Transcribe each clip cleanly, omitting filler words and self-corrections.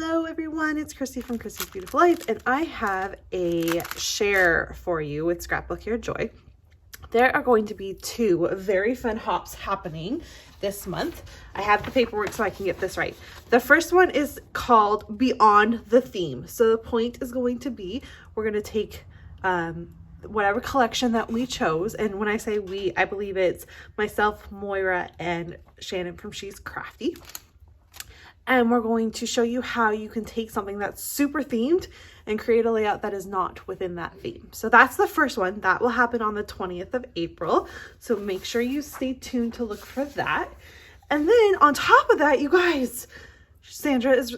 Hello everyone, it's Christy from Christy's Beautiful Life, and I have a share for you with Scrapbook Your Joy. There are going to be two very fun hops happening this month. I have the paperwork so I can get this right. The first one is called Beyond the Theme. So the point is going to be, we're going to take whatever collection that we chose, and when I say we, I believe it's myself, Moira, and Shannon from She's Crafty. And we're going to show you how you can take something that's super themed and create a layout that is not within that theme. So that's the first one. That will happen on the 20th of April. So make sure you stay tuned to look for that. And then on top of that, you guys, Sandra is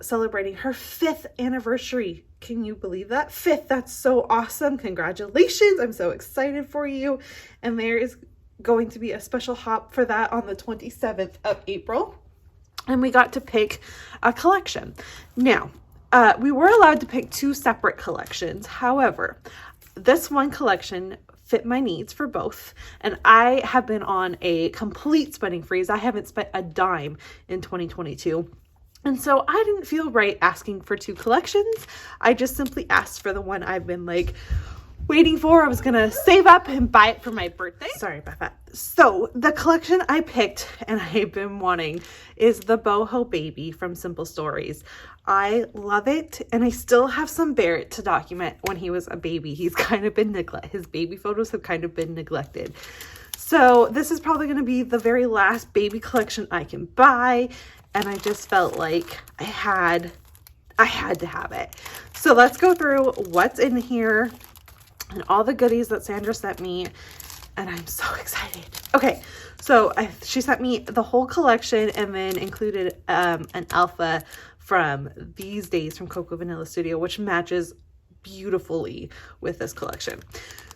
celebrating her 5th anniversary. Can you believe that? 5th, that's so awesome. Congratulations. I'm so excited for you. And there is going to be a special hop for that on the 27th of April. And we got to pick a collection. Now, we were allowed to pick 2 separate collections. However, this one collection fit my needs for both. And I have been on a complete spending freeze. I haven't spent a dime in 2022. And so I didn't feel right asking for 2 collections. I just simply asked for the one I've been waiting for. I was gonna save up and buy it for my birthday. Sorry about that. So the collection I picked and I've been wanting is the Boho baby from Simple Stories. I love it, and I still have some Barrett to document when he was a baby. He's kind of been neglected. His baby photos have kind of been neglected. So this is probably going to be the very last baby collection I can buy, and I just felt like I had to have it. So let's go through what's in here and all the goodies that Sandra sent me, and I'm so excited. Okay, so she sent me the whole collection and then included an alpha from These Days from Cocoa Vanilla Studio, which matches beautifully with this collection.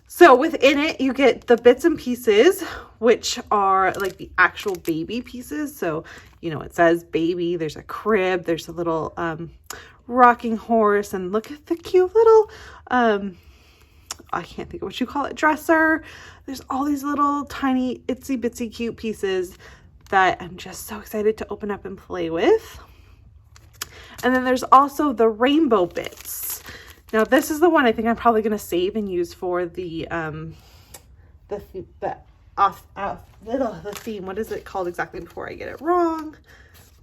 So within it, you get the bits and pieces, which are like the actual baby pieces. So, you know, it says baby, there's a crib, there's a little rocking horse, and look at the cute little I can't think of what you call it, dresser. There's all these little tiny itsy bitsy cute pieces that I'm just so excited to open up and play with. And then there's also the rainbow bits. Now this is the one I think I'm probably going to save and use for the theme. What is it called exactly before I get it wrong?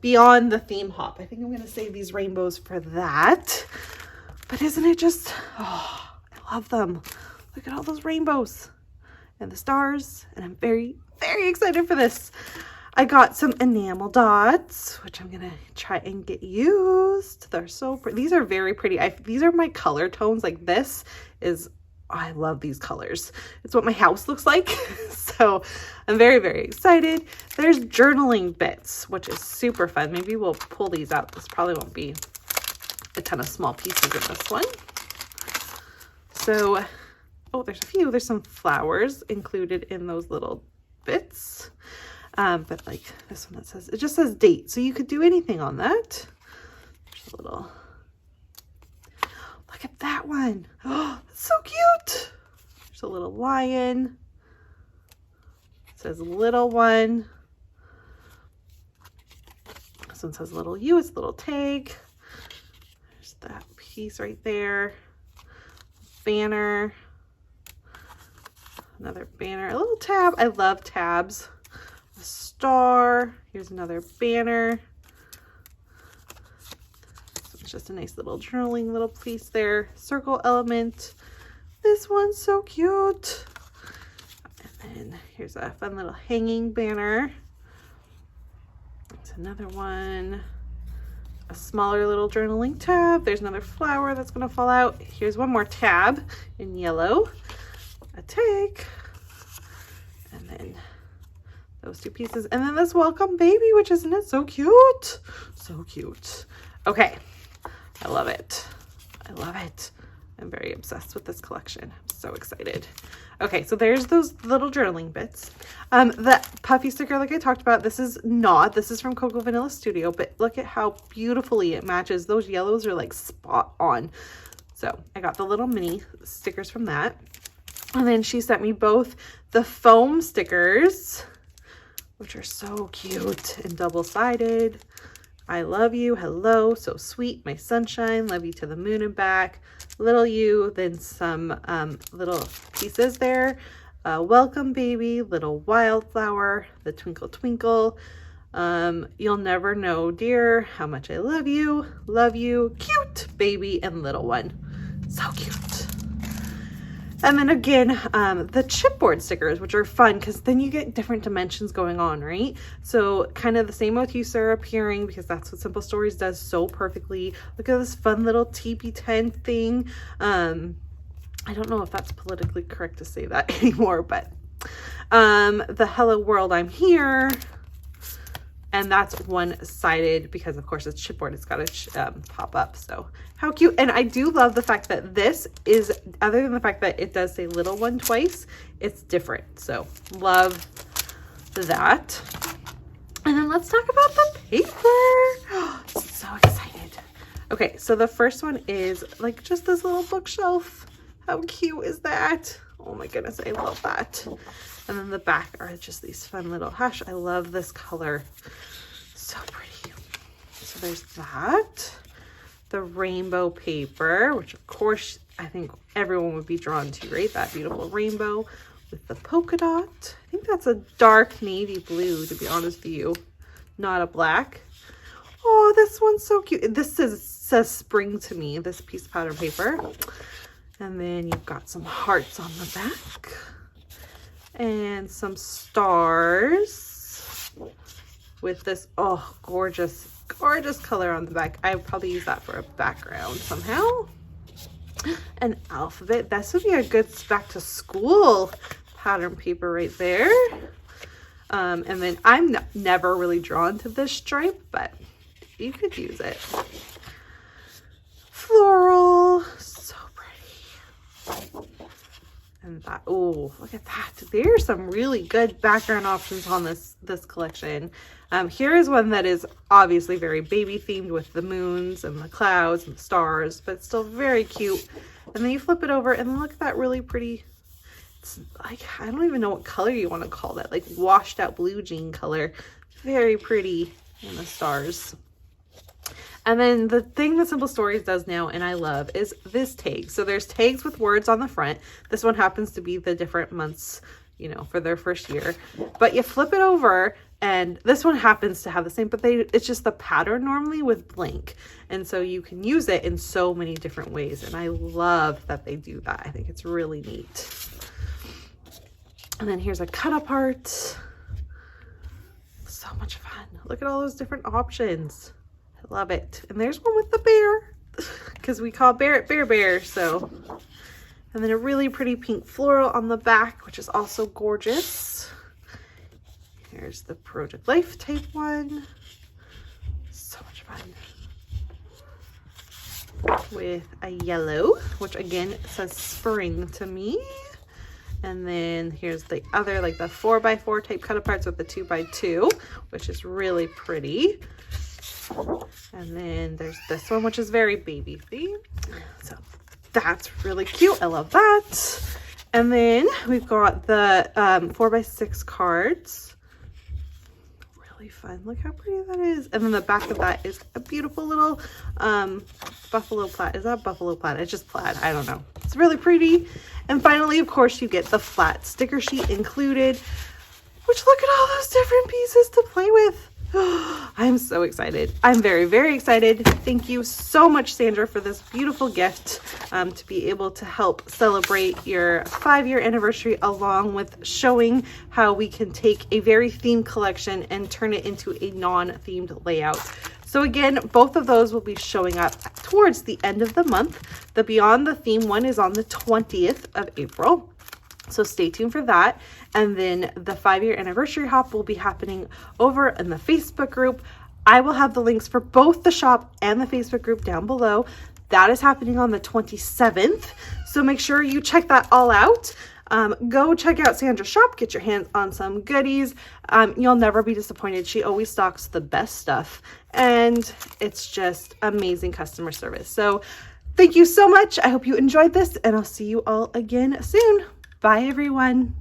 Beyond the Theme hop. I think I'm going to save these rainbows for that. But isn't it just, oh, I love them. Look at all those rainbows and the stars, and I'm very, very excited for this. I got some enamel dots, which I'm gonna try and get used. They're so pretty. These are very pretty. These are my color tones. Like this is, I love these colors. It's what my house looks like. So I'm very, very excited. There's journaling bits, which is super fun. Maybe we'll pull these out. This probably won't be a ton of small pieces in this one. So, oh, there's a few. There's some flowers included in those little bits. But like this one that says, it just says date. So you could do anything on that. There's a little, look at that one. Oh, that's so cute. There's a little lion. It says little one. This one says little you, it's a little tag. There's that piece right there. Banner. Another banner, a little tab. I love tabs. Star. Here's another banner. So it's just a nice little journaling little piece there. Circle element. This one's so cute. And then here's a fun little hanging banner. There's another one. A smaller little journaling tab. There's another flower that's going to fall out. Here's one more tab in yellow. A tag. And then those 2 pieces, and then this welcome baby, which isn't it so cute? So cute. Okay, I love it. I love it. I'm very obsessed with this collection. I'm so excited. Okay, so there's those little journaling bits. The puffy sticker, like I talked about, this is not. This is from Cocoa Vanilla Studio, but look at how beautifully it matches. Those yellows are like spot on. So I got the little mini stickers from that. And then she sent me both the foam stickers, which are so cute and double-sided. I love you, hello, so sweet, my sunshine, love you to the moon and back, little you, then some little pieces there. Welcome baby, little wildflower, the twinkle twinkle. You'll never know, dear, how much I love you, cute baby, and little one. So cute. And then again, the chipboard stickers, which are fun because then you get different dimensions going on, right? So kind of the same motifs are appearing because that's what Simple Stories does so perfectly. Look at this fun little teepee tent thing. I don't know if that's politically correct to say that anymore, but the hello world, I'm here. And that's one-sided because, of course, it's chipboard. It's got to pop up. So how cute. And I do love the fact that this is, other than the fact that it does say little one twice, it's different. So love that. And then let's talk about the paper. So excited. Okay, so the first one is like just this little bookshelf. How cute is that? Oh my goodness, I love that. And then the back are just these fun little hash. I love this color. So pretty. So there's that. The rainbow paper, which of course I think everyone would be drawn to, right? That beautiful rainbow with the polka dot. I think that's a dark navy blue, to be honest with you. Not a black. Oh, this one's so cute. This says spring to me, this piece of pattern paper. And then you've got some hearts on the back. And some stars with this, oh, gorgeous color on the back. I would probably use that for a background somehow. An alphabet. This would be a good back to school pattern paper right there. And then I'm never really drawn to this stripe, but you could use it. Floral. So pretty. And that, oh, look at that. There's some really good background options on this collection. Here is one that is obviously very baby themed with the moons and the clouds and the stars, but still very cute. And then you flip it over and look at that really pretty, it's like, I don't even know what color you want to call that, like washed out blue jean color. Very pretty in the stars. And then the thing that Simple Stories does now, and I love, is this tag. So there's tags with words on the front. This one happens to be the different months, you know, for their first year. But you flip it over, and this one happens to have the same, but it's just the pattern normally with blank. And so you can use it in so many different ways. And I love that they do that. I think it's really neat. And then here's a cut apart. So much fun. Look at all those different options. I love it. And there's one with the bear because we call Barrett Bear. So, and then a really pretty pink floral on the back, which is also gorgeous. Here's the Project Life type one. So much fun. With a yellow, which again says spring to me. And then here's the other, like the 4x4 type cut aparts with the 2x2, which is really pretty. And then there's this one, which is very baby themed. So that's really cute. I love that. And then we've got the 4x6 cards. Really fun. Look how pretty that is. And then the back of that is a beautiful little buffalo plaid. Is that buffalo plaid? It's just plaid. I don't know. It's really pretty. And finally, of course, you get the flat sticker sheet included, which look at all those different pieces to play with. I'm so excited. I'm very, very excited. Thank you so much, Sandra, for this beautiful gift to be able to help celebrate your 5-year anniversary, along with showing how we can take a very themed collection and turn it into a non-themed layout. So again, both of those will be showing up towards the end of the month. The Beyond the Theme one is on the 20th of April. So stay tuned for that. And then the 5-year anniversary hop will be happening over in the Facebook group. I will have the links for both the shop and the Facebook group down below. That is happening on the 27th. So make sure you check that all out. Go check out Sandra's shop, get your hands on some goodies. You'll never be disappointed. She always stocks the best stuff, and it's just amazing customer service. So thank you so much. I hope you enjoyed this, and I'll see you all again soon. Bye, everyone.